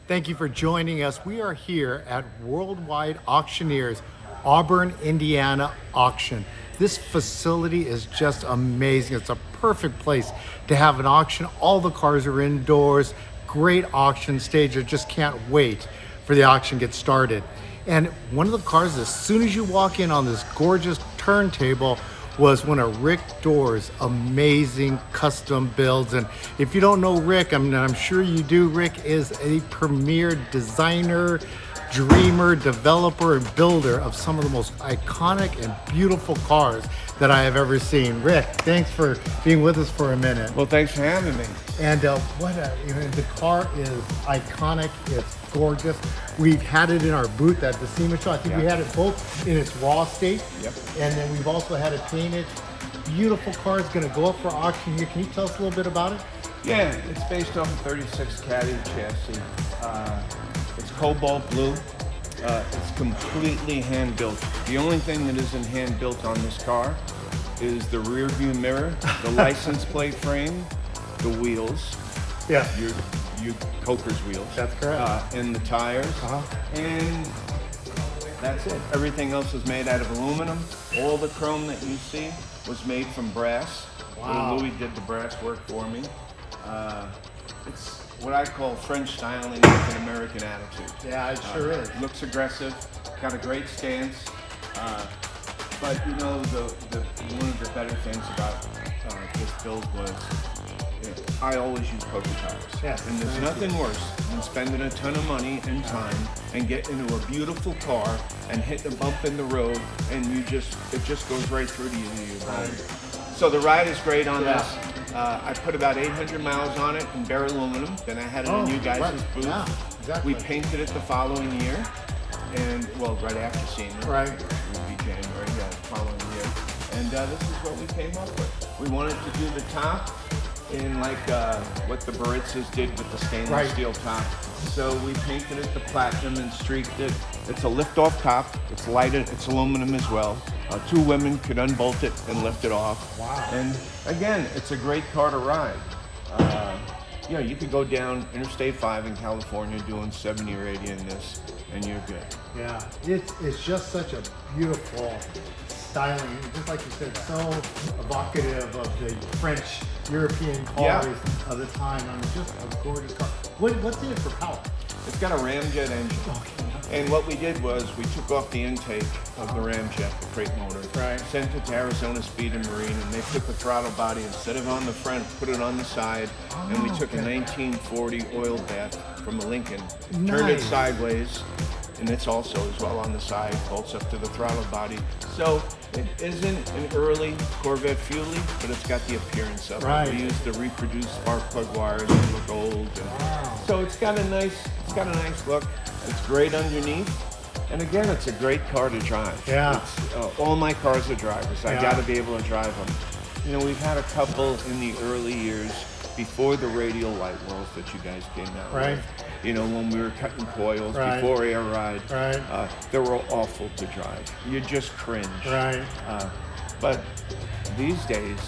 Thank you for joining us. We are here at Worldwide Auctioneers, Auburn, Indiana auction. This facility is just amazing. It's a perfect place to have an auction. All the cars are indoors, great auction stage. I just can't wait for the auction to get started. And one of the cars, as soon as you walk in on this gorgeous turntable, was one of Rick Dore's amazing custom builds. And if you don't know Rick, I'm sure you do, Rick is a premier designer, dreamer, developer, and builder of some of the most iconic and beautiful cars that I have ever seen. Rick, thanks for being with us for a minute. Well, thanks for having me. And the car is iconic, it's gorgeous. We've had it in our booth at the SEMA show. I think we had it both in its raw state. Yep. And then we've also had it painted. Beautiful car is going to go up for auction here. Can you tell us a little bit about it? Yeah, it's based off a 36 Caddy chassis. It's cobalt blue. It's completely hand built. The only thing that isn't hand built on this car is the rear view mirror, the license plate frame, the wheels. Yeah. Your Coker's wheels. That's correct. And the tires. Uh-huh. And that's it. Everything else is made out of aluminum. All the chrome that you see was made from brass. Wow. Louis did the brass work for me. It's what I call French styling with an American attitude. Yeah, it sure is. Looks aggressive, got a great stance. But you know, one of the better things about this build was I always use Coker tires. Yes, and there's nothing worse than spending a ton of money and time and getting into a beautiful car and hitting a bump in the road and it just goes right through to you. So the ride is great on this. I put about 800 miles on it in bare aluminum. Then I had it in you guys' booth. Yeah, exactly. We painted it the following year, and well, right after seeing it. Right. It would be January, the following year. And this is what we came up with. We wanted to do the top in like what the Baritzas did with the stainless steel top. So we painted it the platinum and streaked it. It's a lift-off top. It's lighted. It's aluminum as well. Two women could unbolt it and lift it off. Wow. And again, it's a great car to ride. You could go down Interstate 5 in California doing 70 or 80 in this, and you're good. Yeah, it's just such a beautiful styling. Just like you said, so evocative of the French European cars of the time. Just a gorgeous car. What's in it for power? It's got a ramjet engine. Okay. And what we did was we took off the intake of the ramjet, the crate motor, sent it to Arizona Speed and Marine, and they took the throttle body, instead of on the front, put it on the side, and we took a 1940 oil bath from a Lincoln, turned it sideways, and it's also as well on the side, bolts up to the throttle body. So it isn't an early Corvette Fuelie, but it's got the appearance of it. We used the reproduced spark plug wires that look old, and so it's got a nice look. It's great underneath, and again, it's a great car to drive. Yeah. All my cars are drivers. I got to be able to drive them. You know, we've had a couple in the early years before the radial light wells that you guys came out with. You know, when we were cutting coils before air ride, they were awful to drive. You just cringe. But these days,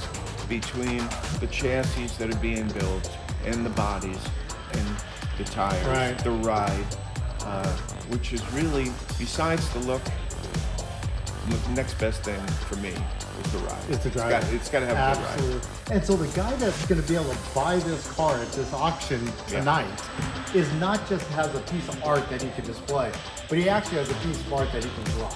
between the chassis that are being built and the bodies and the tires, the ride, which is really, besides the look, the next best thing for me is the ride. It's the drive. It's got to have a good ride. And so the guy that's going to be able to buy this car at this auction tonight is not just has a piece of art that he can display, but he actually has a piece of art that he can drive.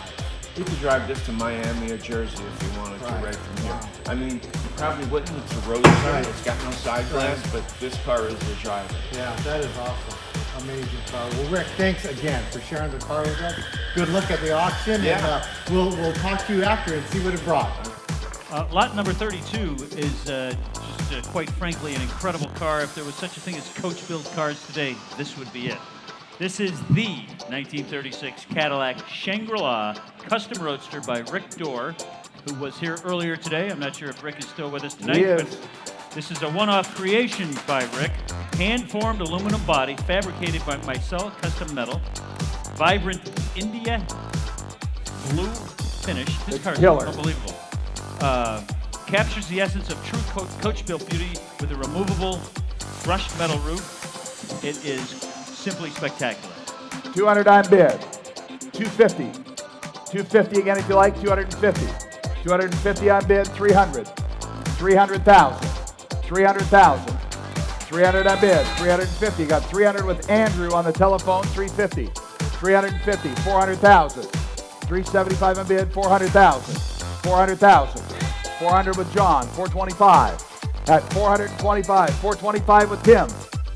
You could drive this to Miami or Jersey if you wanted to, right from here. I mean, you probably wouldn't. It's a Roadster. It's got no side glass, but this car is the driver. Yeah, that is awesome. Amazing car. Well, Rick, thanks again for sharing the car with us. Good luck at the auction, and we'll talk to you after and see what it brought. Lot number 32 is just quite frankly an incredible car. If there was such a thing as coach-built cars today, this would be it. This is the 1936 Cadillac Shangri-La Custom Roadster by Rick Dore, who was here earlier today. I'm not sure if Rick is still with us tonight. But this is a one-off creation by Rick. Hand-formed aluminum body, fabricated by myself, custom metal. Vibrant India blue finish. This car is unbelievable. Captures the essence of true coach-built beauty with a removable brushed metal roof. It is simply spectacular. 200 on bid. 250. 250 again if you like. 250. 250 on bid. 300. 300,000. 300,000. 300 on bid. 350. Got 300 with Andrew on the telephone. 350. 350. 400,000. 375 on bid. 400,000. 400,000. 400 with John. 425. At 425. 425 with Tim.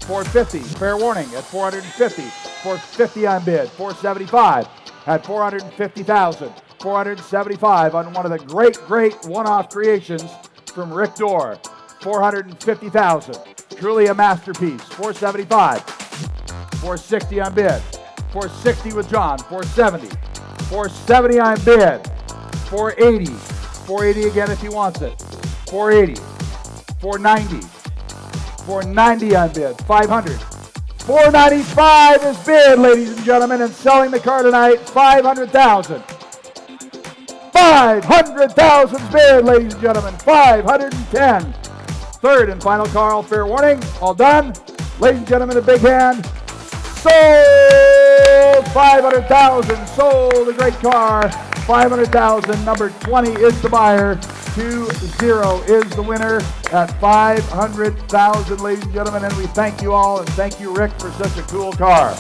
450. Fair warning at 450. 450 on bid. 475 at 450,000. 475 on one of the great one-off creations from Rick Dore. 450,000. Truly a masterpiece. 475. 460 on bid. 460 with John. 470. 470 on bid. 480. 480 again if he wants it. 480. 490. 490 on bid. 500. 495 is bid, ladies and gentlemen, and selling the car tonight, 500,000. 500,000 bid, ladies and gentlemen. 510. Third and final car, all fair warning. All done. Ladies and gentlemen, a big hand. Sold 500,000. Sold a great car. 500,000. Number 20 is the buyer. 20 is the winner at 500,000, ladies and gentlemen. And we thank you all, and thank you, Rick, for such a cool car.